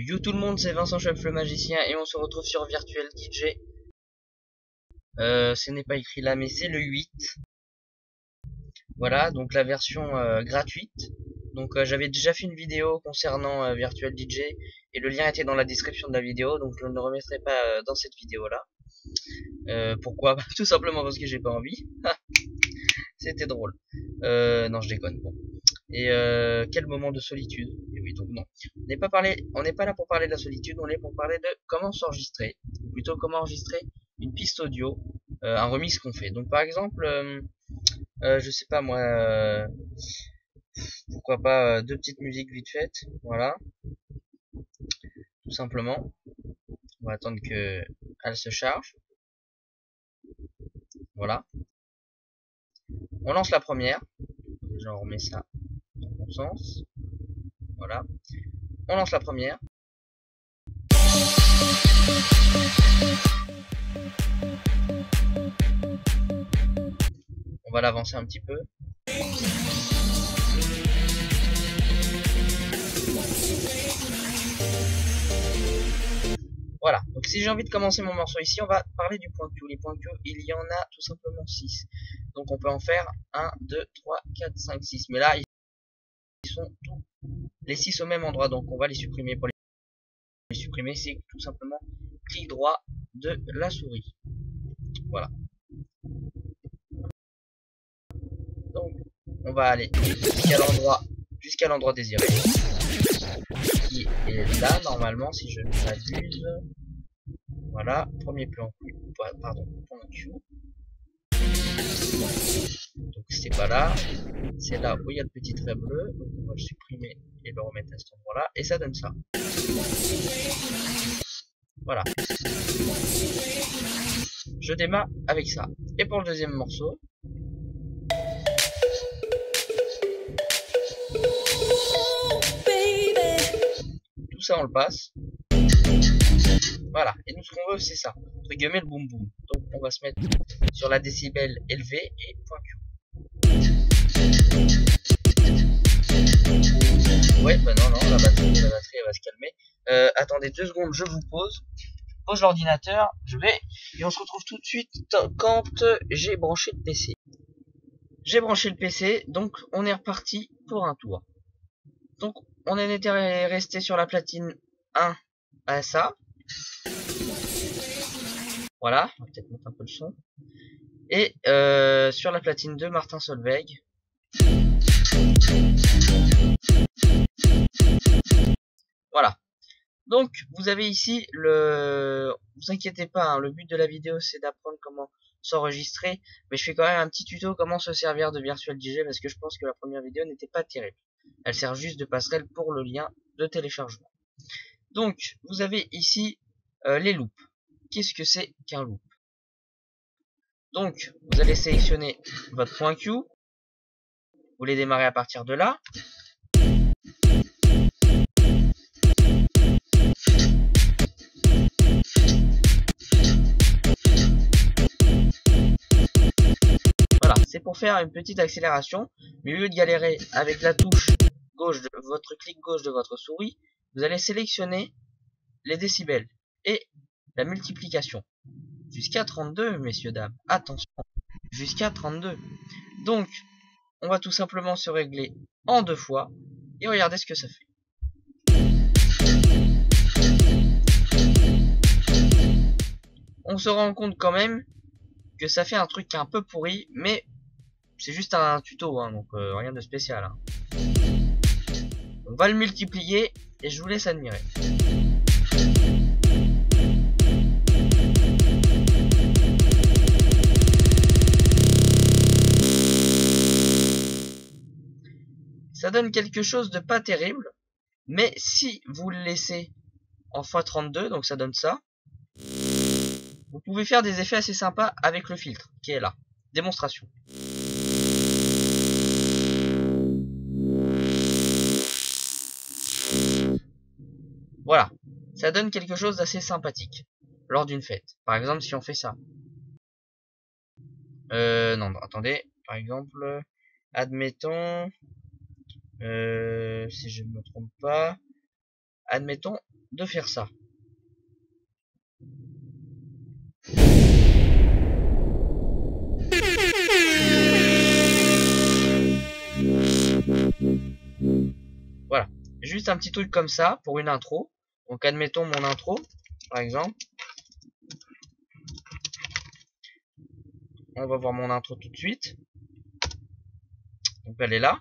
Yo tout le monde, c'est Vincent Chef le magicien et on se retrouve sur Virtual DJ. Ce n'est pas écrit là mais c'est le 8. Voilà, donc la version gratuite. Donc j'avais déjà fait une vidéo concernant Virtual DJ et le lien était dans la description de la vidéo, donc je ne le remettrai pas dans cette vidéo là. Pourquoi? Tout simplement parce que j'ai pas envie. C'était drôle. Non, je déconne. Bon. Et quel moment de solitude. Et oui, donc non. On n'est pas là pour parler de la solitude, on est pour parler de comment s'enregistrer, ou plutôt comment enregistrer une piste audio, un remix qu'on fait. Donc par exemple, je sais pas moi, pourquoi pas deux petites musiques vite faites, voilà, tout simplement. On va attendre que elle se charge. Voilà. On lance la première. Déjà on remet ça dans le bon sens. Voilà. On lance la première. On va l'avancer un petit peu. Voilà, donc si j'ai envie de commencer mon morceau ici, on va parler du point Q. Les points Q, il y en a tout simplement 6. Donc on peut en faire 1, 2, 3, 4, 5, 6. Mais là, ils sont tous les 6 au même endroit. Donc on va les supprimer. Pour les supprimer, c'est tout simplement clic droit de la souris. Voilà. Donc on va aller jusqu'à l'endroit désiré. Qui est là normalement, si je ne m'abuse. Voilà, premier point Q. Donc c'est pas là, c'est là où il y a le petit trait bleu, donc on va le supprimer et le remettre à cet endroit là, et ça donne ça. Voilà. Je démarre avec ça. Et pour le deuxième morceau, tout ça on le passe. Voilà, et nous ce qu'on veut c'est ça, entre guillemets le boum boum. Donc on va se mettre sur la décibel élevée et point Q. Ouais, bah non, la batterie elle va se calmer. Attendez 2 secondes, je vous pose. Pose l'ordinateur, je vais, et on se retrouve tout de suite quand j'ai branché le PC. J'ai branché le PC, donc on est reparti pour un tour. Donc on en était resté sur la platine 1 à ça. Voilà, on va peut-être monter un peu le son. Et sur la platine 2, Martin Solveig. Voilà. Donc vous avez ici vous inquiétez pas, hein, le but de la vidéo c'est d'apprendre comment s'enregistrer, mais je fais quand même un petit tuto comment se servir de Virtual DJ parce que je pense que la première vidéo n'était pas terrible. Elle sert juste de passerelle pour le lien de téléchargement. Donc vous avez ici les loops. Qu'est-ce que c'est qu'un loop? Donc vous allez sélectionner votre point Q, vous voulez démarrer à partir de là. C'est pour faire une petite accélération, mais au lieu de galérer avec la touche gauche de votre clic gauche de votre souris, vous allez sélectionner les décibels et la multiplication jusqu'à 32, messieurs dames. Attention, jusqu'à 32. Donc, on va tout simplement se régler en 2 fois et regardez ce que ça fait. On se rend compte quand même que ça fait un truc qui est un peu pourri, mais c'est juste un tuto, hein, donc rien de spécial. Hein. On va le multiplier et je vous laisse admirer. Ça donne quelque chose de pas terrible, mais si vous le laissez en x32, donc ça donne ça, vous pouvez faire des effets assez sympas avec le filtre qui est là. Démonstration. Voilà, ça donne quelque chose d'assez sympathique lors d'une fête. Par exemple, si on fait ça. Non, attendez. Par exemple, admettons, si je ne me trompe pas, admettons, de faire ça. Voilà, juste un petit truc comme ça pour une intro. Donc admettons mon intro, par exemple. On va voir mon intro tout de suite. Donc elle est là.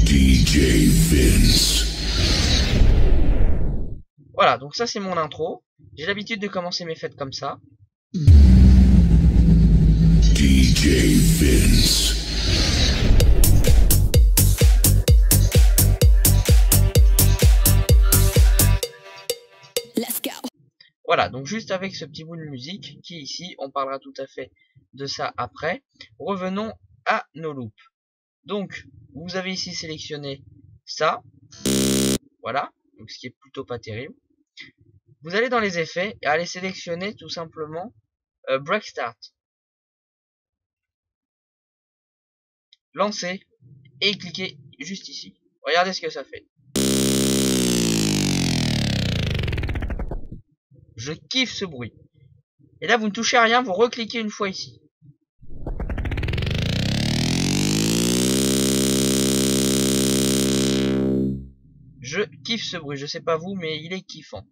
DJ Vince. Voilà, donc ça c'est mon intro. J'ai l'habitude de commencer mes fêtes comme ça. DJ Vince. Let's go. Voilà, donc juste avec ce petit bout de musique qui ici, on parlera tout à fait de ça après. Revenons à nos loops. Donc, vous avez ici sélectionné ça. Voilà, donc ce qui est plutôt pas terrible. Vous allez dans les effets et allez sélectionner tout simplement Break Start. Lancez et cliquez juste ici. Regardez ce que ça fait. Je kiffe ce bruit. Et là, vous ne touchez à rien, vous recliquez une fois ici. Je kiffe ce bruit, je sais pas vous, mais il est kiffant.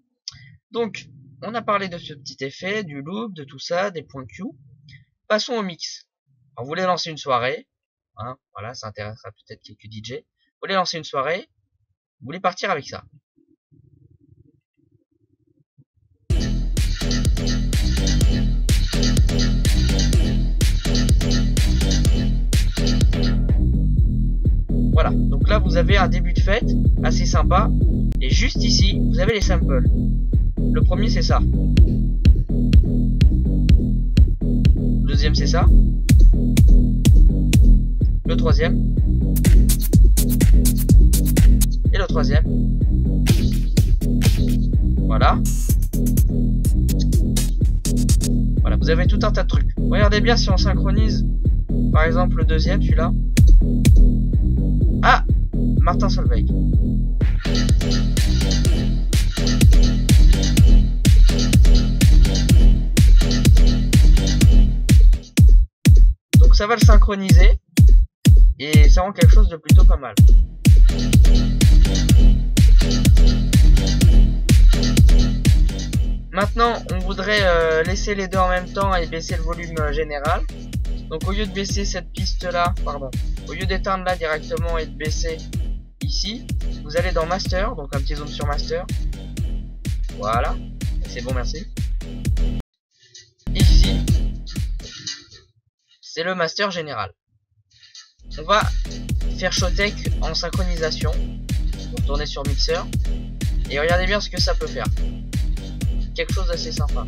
Donc, on a parlé de ce petit effet, du loop, de tout ça, des points Q. Passons au mix. Alors, vous voulez lancer une soirée, hein, voilà, ça intéressera peut-être quelques DJ. Vous voulez lancer une soirée, vous voulez partir avec ça. Voilà, donc là vous avez un début de fête assez sympa. Et juste ici, vous avez les samples. Le premier c'est ça. Le deuxième c'est ça. Le troisième. Et le troisième. Voilà. Voilà, vous avez tout un tas de trucs. Regardez bien si on synchronise. Par exemple le deuxième, celui-là. Ah, Martin Solveig. Donc ça va le synchroniser. Et ça rend quelque chose de plutôt pas mal. Maintenant, on voudrait laisser les deux en même temps et baisser le volume général. Donc au lieu de baisser cette piste là, pardon, au lieu d'éteindre là directement et de baisser ici, vous allez dans Master, donc un petit zoom sur Master. Voilà, c'est bon, merci. Ici, c'est le Master général. On va faire Showtek en synchronisation. Donc tourner sur Mixer. Et regardez bien ce que ça peut faire. Quelque chose d'assez sympa.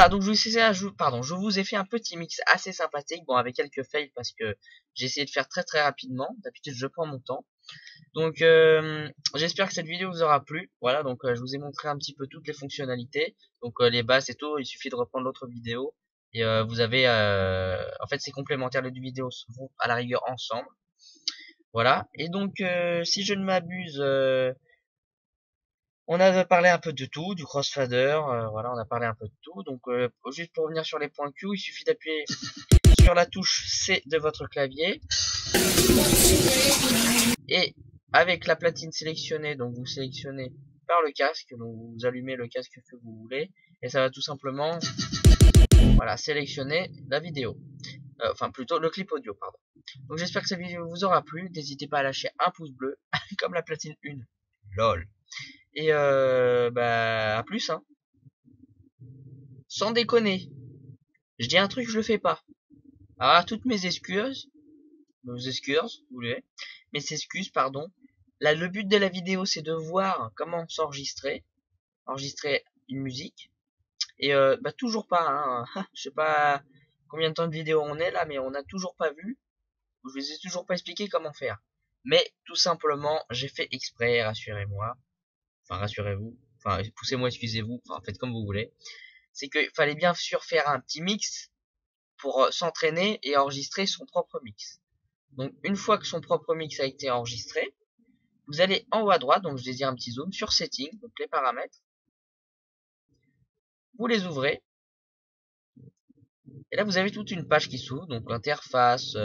voilà, donc je vous ai fait un petit mix assez sympathique, bon avec quelques fails parce que j'ai essayé de faire très rapidement. D'habitude je prends mon temps. Donc j'espère que cette vidéo vous aura plu. Voilà, donc je vous ai montré un petit peu toutes les fonctionnalités. Donc les bases et tout, il suffit de reprendre l'autre vidéo. Et vous avez en fait c'est complémentaire, les deux vidéos vont à la rigueur ensemble. Voilà. Et donc si je ne m'abuse, on a parlé un peu de tout, du crossfader, voilà, on a parlé un peu de tout. Donc juste pour revenir sur les points Q, il suffit d'appuyer sur la touche C de votre clavier. Et avec la platine sélectionnée, donc vous sélectionnez par le casque, donc vous allumez le casque que vous voulez, et ça va tout simplement, voilà, sélectionner la vidéo. Enfin plutôt le clip audio, pardon. Donc j'espère que cette vidéo vous aura plu, n'hésitez pas à lâcher un pouce bleu, comme la platine 1. LOL. Et bah à plus hein. Sans déconner. Je dis un truc, je le fais pas. Alors toutes mes excuses, vous voulez, mes excuses, pardon. Là, le but de la vidéo, c'est de voir comment s'enregistrer, enregistrer une musique. Et bah toujours pas, hein. Je sais pas combien de temps de vidéo on est là, mais on n'a toujours pas vu. Je vous ai toujours pas expliqué comment faire. Mais tout simplement, j'ai fait exprès, rassurez-moi. Enfin, rassurez-vous. Enfin, poussez-moi, excusez-vous. Enfin, faites comme vous voulez. C'est qu'il fallait bien sûr faire un petit mix pour s'entraîner et enregistrer son propre mix. Donc, une fois que son propre mix a été enregistré, vous allez en haut à droite, donc je désire un petit zoom, sur Settings, donc les paramètres. Vous les ouvrez. Et là, vous avez toute une page qui s'ouvre, donc interface,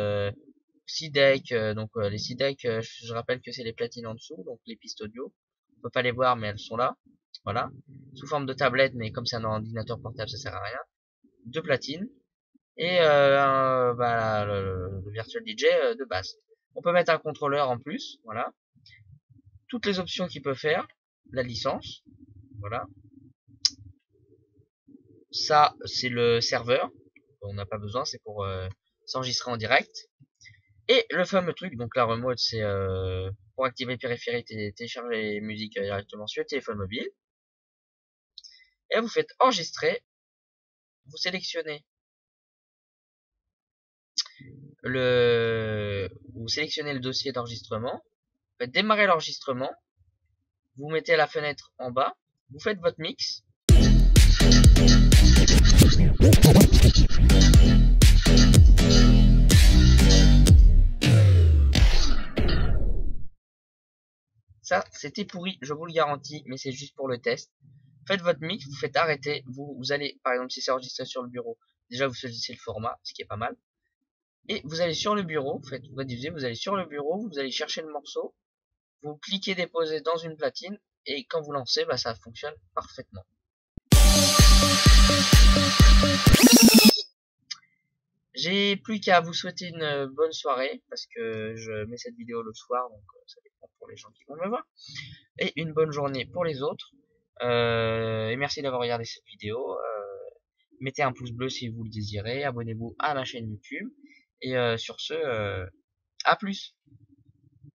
SIDEC, donc les SIDEC, je rappelle que c'est les platines en dessous, donc les pistes audio. On peut pas les voir, mais elles sont là. Voilà. Sous forme de tablette, mais comme c'est un ordinateur portable, ça sert à rien. Deux platines. Et bah, le Virtual DJ de base. On peut mettre un contrôleur en plus, voilà. Toutes les options qu'il peut faire, la licence, voilà. Ça, c'est le serveur, on n'a pas besoin, c'est pour s'enregistrer en direct. Et le fameux truc, donc la remote, c'est pour activer le périphérique et télécharger les musiques directement sur le téléphone mobile. Et vous faites enregistrer, vous sélectionnez vous sélectionnez le dossier d'enregistrement, vous faites démarrer l'enregistrement, vous mettez la fenêtre en bas, vous faites votre mix. Ça, c'était pourri, je vous le garantis, mais c'est juste pour le test. Faites votre mix, vous faites arrêter, vous allez, par exemple, si c'est enregistré sur le bureau, déjà vous choisissez le format, ce qui est pas mal. Et vous allez sur le bureau, vous rediffusez, vous allez sur le bureau, vous allez chercher le morceau, vous cliquez déposer dans une platine, et quand vous lancez, bah, ça fonctionne parfaitement. J'ai plus qu'à vous souhaiter une bonne soirée, parce que je mets cette vidéo le soir, donc ça dépend pour les gens qui vont me voir. Et une bonne journée pour les autres. Et merci d'avoir regardé cette vidéo. Mettez un pouce bleu si vous le désirez. Abonnez-vous à ma chaîne YouTube. Et sur ce, à plus.